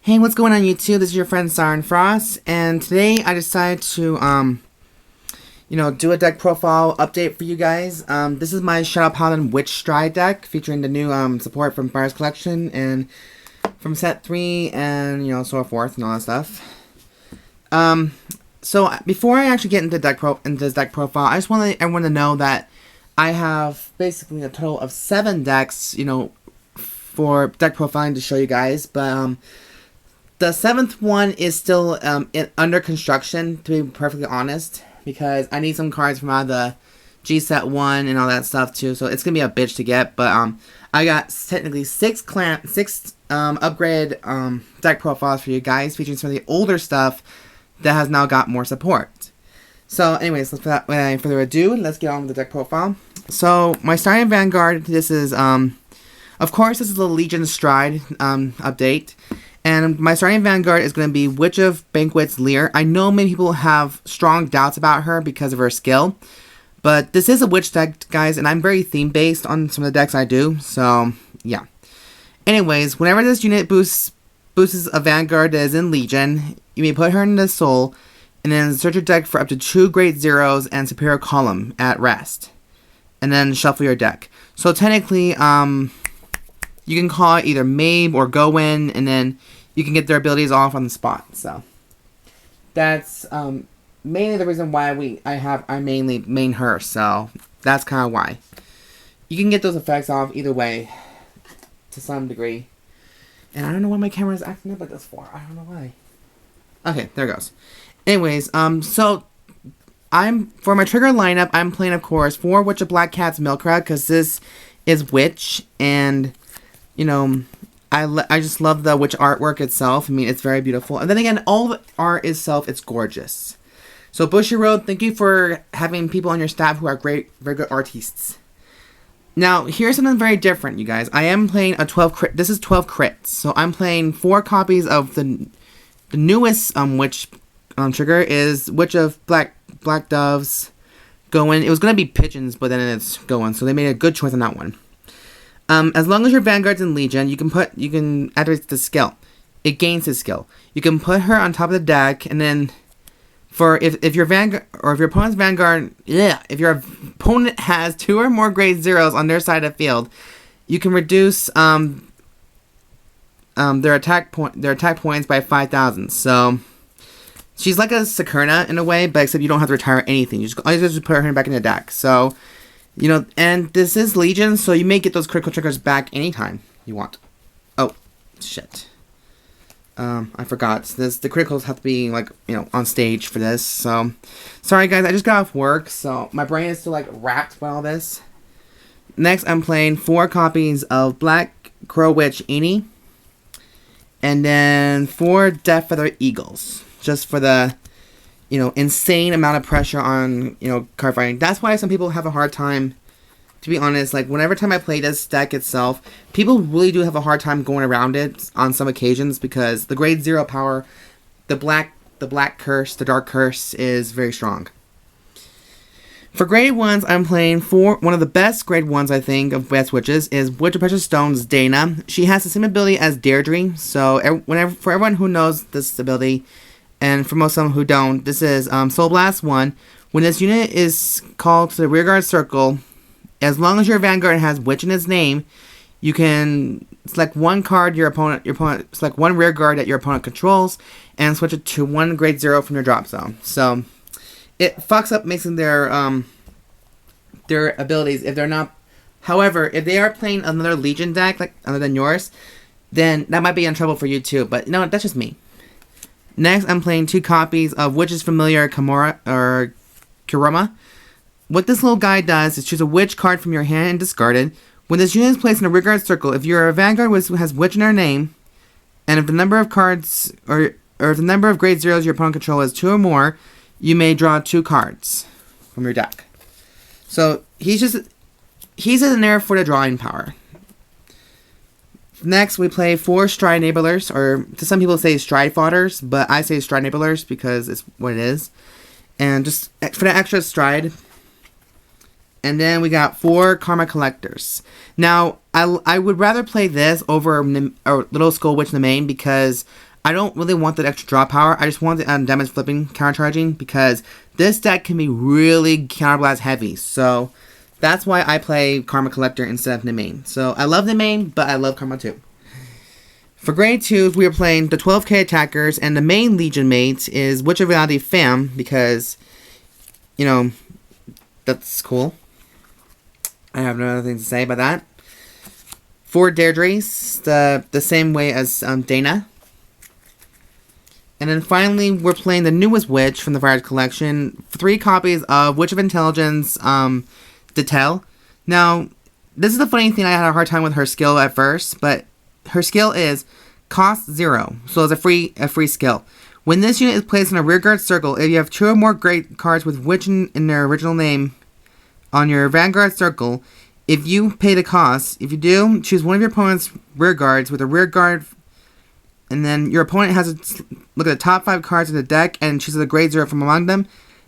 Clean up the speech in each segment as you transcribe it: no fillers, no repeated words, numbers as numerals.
Hey, what's going on YouTube? This is your friend Siren Frost, and today I decided to, do a deck profile update for you guys. This is my Shadow Paladin Witch Stride deck, featuring the new, support from Fire's Collection, and from set 3, and, so forth, and all that stuff. So, before I actually get into this deck profile, I just want to let everyone to know that I have basically a total of 7 decks, for deck profiling to show you guys, but, the 7th one is still under construction, to be perfectly honest, because I need some cards from out of the G set 1 and all that stuff too, so it's going to be a bitch to get, but I got technically 6 upgraded deck profiles for you guys, featuring some of the older stuff that has now got more support. So anyways, without further ado, let's get on with the deck profile. So my starting Vanguard, this is, of course, this is the Legion Stride update. And my starting Vanguard is going to be Witch of Banquets Lear. I know many people have strong doubts about her because of her skill. But this is a Witch deck, guys, and I'm very theme-based on some of the decks I do. So, yeah. Anyways, whenever this unit boosts a Vanguard that is in Legion, you may put her in the Soul, and then search your deck for up to 2 Great Zeros and Superior Column at rest. And then shuffle your deck. So, technically, you can call it either Mabe or Goewin, and then you can get their abilities off on the spot. So that's mainly the reason why I mainly main her. So that's kind of why. You can get those effects off either way, to some degree. And I don't know why my camera is acting up like this for. I don't know why. Okay, there it goes. Anyways, so for my trigger lineup, I'm playing, of course, 4 Witch of Black Cat's Milcra, because this is Witch, and I just love the Witch artwork itself. I mean, it's very beautiful. And then again, all the art itself, it's gorgeous. So, Bushy Road, thank you for having people on your staff who are very good artists. Now, here's something very different, you guys. I am playing a 12 crit. This is 12 crits. So, I'm playing 4 copies of the newest Witch trigger is Witch of Black Doves Goewin. It was going to be Pigeons, but then it's Goewin. So, they made a good choice on that one. As long as your Vanguard's in Legion, you can activate the skill. It gains the skill. You can put her on top of the deck, and then if your Vanguard or if your opponent's Vanguard, if your opponent has 2 or more Great Zeros on their side of the field, you can reduce their attack points by 5,000. So she's like a Sakurna in a way, but except you don't have to retire anything. You just put her back in the deck. So. And this is Legion, so you may get those critical triggers back anytime you want. Oh, shit. I forgot. The criticals have to be, on stage for this, so. Sorry, guys, I just got off work, so my brain is still, wrapped by all this. Next, I'm playing 4 copies of Black Crow Witch Ainay. And then 4 Death Feather Eagles. Just for the insane amount of pressure on, card fighting. That's why some people have a hard time, to be honest. Whenever time I play this deck itself, people really do have a hard time going around it on some occasions, because the grade 0 power, the black curse, the dark curse is very strong. For grade 1s, I'm playing one of the best grade 1s, I think, of best witches, is Witch of Precious Stones, Dana. She has the same ability as Deidre, so for everyone who knows this ability, and for most of them who don't, this is Soul Blast 1. When this unit is called to the rearguard circle, as long as your Vanguard has Witch in its name, you can select one card your opponent select one rearguard that your opponent controls, and switch it to 1 grade 0 from your drop zone. So it fucks up making their abilities if they're not. However, if they are playing another Legion deck other than yours, then that might be in trouble for you too. But that's just me. Next, I'm playing 2 copies of Witch's Familiar Kuroma. What this little guy does is choose a Witch card from your hand and discard it. When this unit is placed in a rearguard circle, if your Vanguard has Witch in her name, and if the number of cards or if the number of grade zeros your opponent controls is 2 or more, you may draw 2 cards from your deck. So he's in there for the drawing power. Next, we play 4 Stride Enablers, or to some people say Stride Fodders, but I say Stride Enablers because it's what it is. And just for the extra stride. And then we got 4 Karma Collectors. Now, I would rather play this over Little Skull Witch in the main, because I don't really want that extra draw power. I just want the damage flipping countercharging because this deck can be really counterblast heavy. So that's why I play Karma Collector instead of the main. So I love the main, but I love Karma too. For grade 2s, we are playing the 12k attackers, and the main Legion mate is Witch of Reality Femme because, you know, that's cool. I have no other thing to say about that. For Deirdre's, the same way as Dana. And then finally, we're playing the newest witch from the Virus Collection. 3 copies of Witch of Intelligence, Dehtail. Now, this is the funny thing. I had a hard time with her skill at first, but her skill is cost 0, so it's a free skill. When this unit is placed in a rearguard circle, if you have 2 or more great cards with witch in their original name on your vanguard circle, if you pay the cost, if you do, choose one of your opponent's rear guards with a rear guard. And then your opponent has to look at the top 5 cards in the deck and chooses a grade 0 from among them.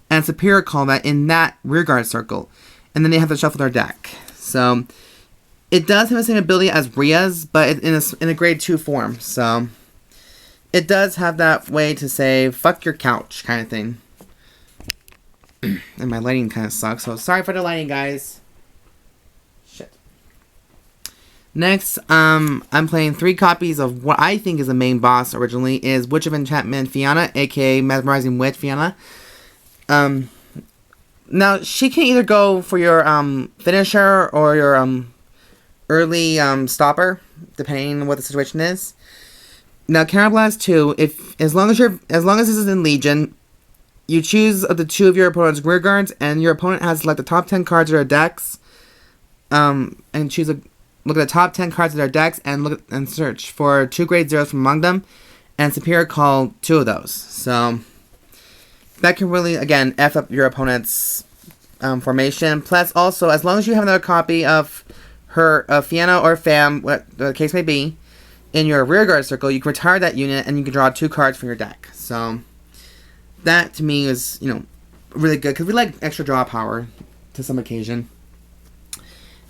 And a superior call that in that rearguard circle. And then they have to shuffle their deck. So it does have the same ability as Rias, but in a grade 2 form. So it does have that way to say, fuck your couch kind of thing. And my lighting kind of sucks. So sorry for the lighting, guys. Next, I'm playing 3 copies of what I think is the main boss originally, is Witch of Enchantment Fianna, aka Mesmerizing Witch Fianna. Now, she can either go for your finisher or your early stopper, depending on what the situation is. Now, Counterblast 2, as long as this is in Legion, you choose the 2 of your opponent's rear guards, and your opponent has to select the top 10 cards of their decks, and look at the top 10 cards of their decks and search for 2 grade 0s from among them, and superior call 2 of those. So that can really, again, F up your opponent's formation. Plus, also, as long as you have another copy of her Fianna or Femme, what the case may be, in your rearguard circle, you can retire that unit and you can draw 2 cards from your deck. So that, to me, is, really good because we like extra draw power to some occasion.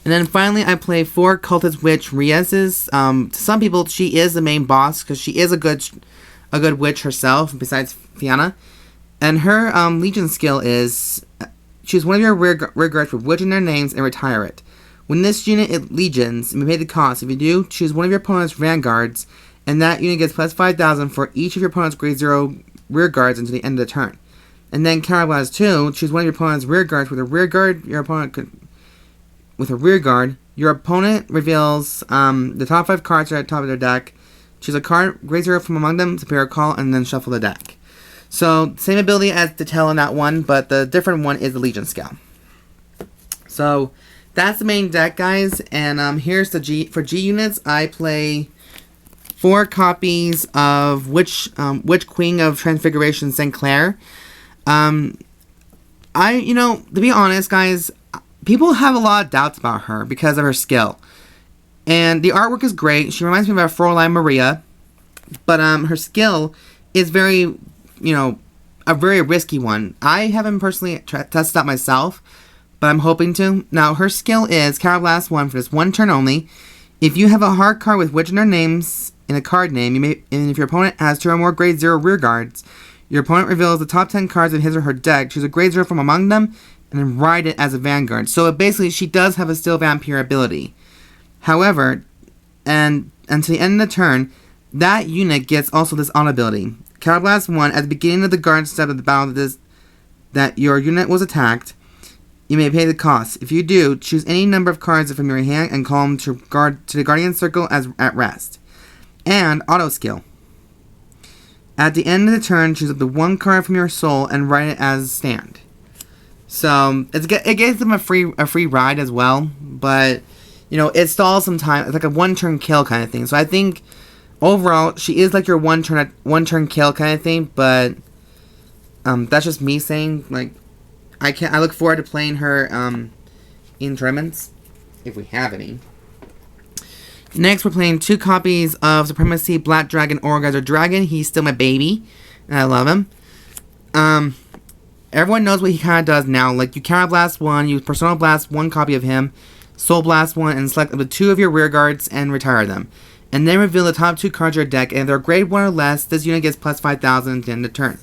And then finally, I play 4 Cultus Witch Rias's. To some people, she is the main boss because she is a good witch herself, besides Fianna. And her Legion skill is choose one of your rear guards with witch in their names and retire it. When this unit it legions, you may pay the cost. If you do, choose one of your opponent's vanguards, and that unit gets plus 5,000 for each of your opponent's grade 0 rear guards until the end of the turn. And then Counterblast 2, choose one of your opponent's rear guards with a rear guard. With a rear guard, your opponent reveals the top 5 cards at the top of their deck. Choose a card, grade 0 from among them, superior call, and then shuffle the deck. So, same ability as Dehtail in that one, but the different one is the Legion skill. So, that's the main deck, guys. And here's the G. For G units, I play 4 copies of Witch Queen of Transfiguration Sinclair. To be honest, guys, people have a lot of doubts about her because of her skill. And the artwork is great. She reminds me of our Fräulein Maria. But her skill is very, a very risky one. I haven't personally tested out myself, but I'm hoping to. Now, her skill is Counterblast 1 for just 1 turn only. If you have a hard card with witch in their names in a card name, and if your opponent has 2 or more grade 0 rear guards, your opponent reveals the top 10 cards in his or her deck, choose a grade 0 from among them, and then ride it as a vanguard. So basically, she does have a Steel Vampire ability. However, and until the end of the turn, that unit gets also this on ability. Counterblast 1, at the beginning of the guard step of the battle that your unit was attacked, you may pay the cost. If you do, choose any number of cards from your hand and call them to the Guardian Circle as at rest. And auto skill. At the end of the turn, choose up the 1 card from your soul and write it as stand. So it gives them a free ride as well, but it stalls some time. It's like a 1-turn kill kind of thing. So I think overall she is like your 1-turn kill kind of thing, but that's just me saying. Like I look forward to playing her in tournaments if we have any. Next, we're playing 2 copies of Supremacy Black Dragon Aurageyser Dragon. He's still my baby, and I love him. Everyone knows what he kind of does now. Like, you Counterblast 1, you Persona Blast 1 copy of him, Soul Blast 1, and select up to 2 of your rear guards and retire them. and then reveal the top 2 cards of your deck, and if they're grade 1 or less, this unit gets plus 5,000 at the end of the turn.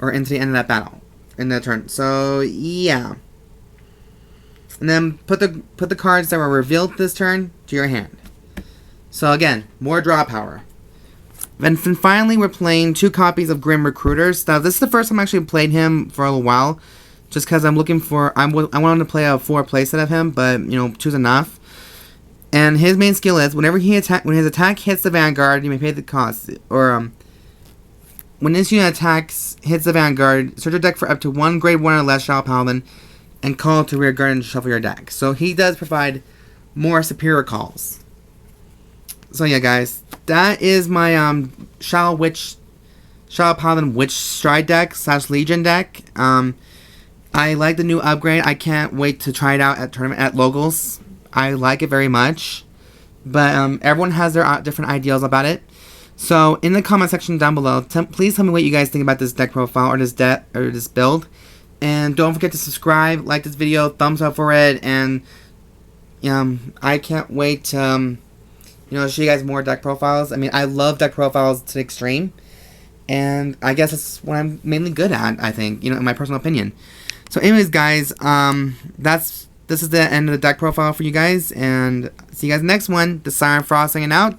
Or into the end of that battle. In that turn. So, yeah. And then put the cards that were revealed this turn to your hand. So again, more draw power. And then finally, we're playing 2 copies of Grim Recruiters. Now, this is the first time I actually played him for a little while. Just because I'm looking for... I wanted to play a 4 playset of him, but, 2's enough. And his main skill is, when his attack hits the Vanguard, you may pay the cost. Or, when this unit hits the Vanguard, search your deck for up to 1 grade 1 or less Shadow Paladin, and call to rear guard and shuffle your deck. So he does provide more superior calls. So yeah, guys, that is my Shadow Paladin Witch Stride deck / Legion deck. I like the new upgrade. I can't wait to try it out at locals. I like it very much, but everyone has their different ideals about it. So in the comment section down below, please tell me what you guys think about this deck profile or this build. And don't forget to subscribe, like this video, thumbs up for it, and I can't wait to show you guys more deck profiles. I mean, I love deck profiles to the extreme, and I guess that's what I'm mainly good at, I think, in my personal opinion. So anyways, guys, this is the end of the deck profile for you guys, and see you guys next one. The Siren Frost hanging out.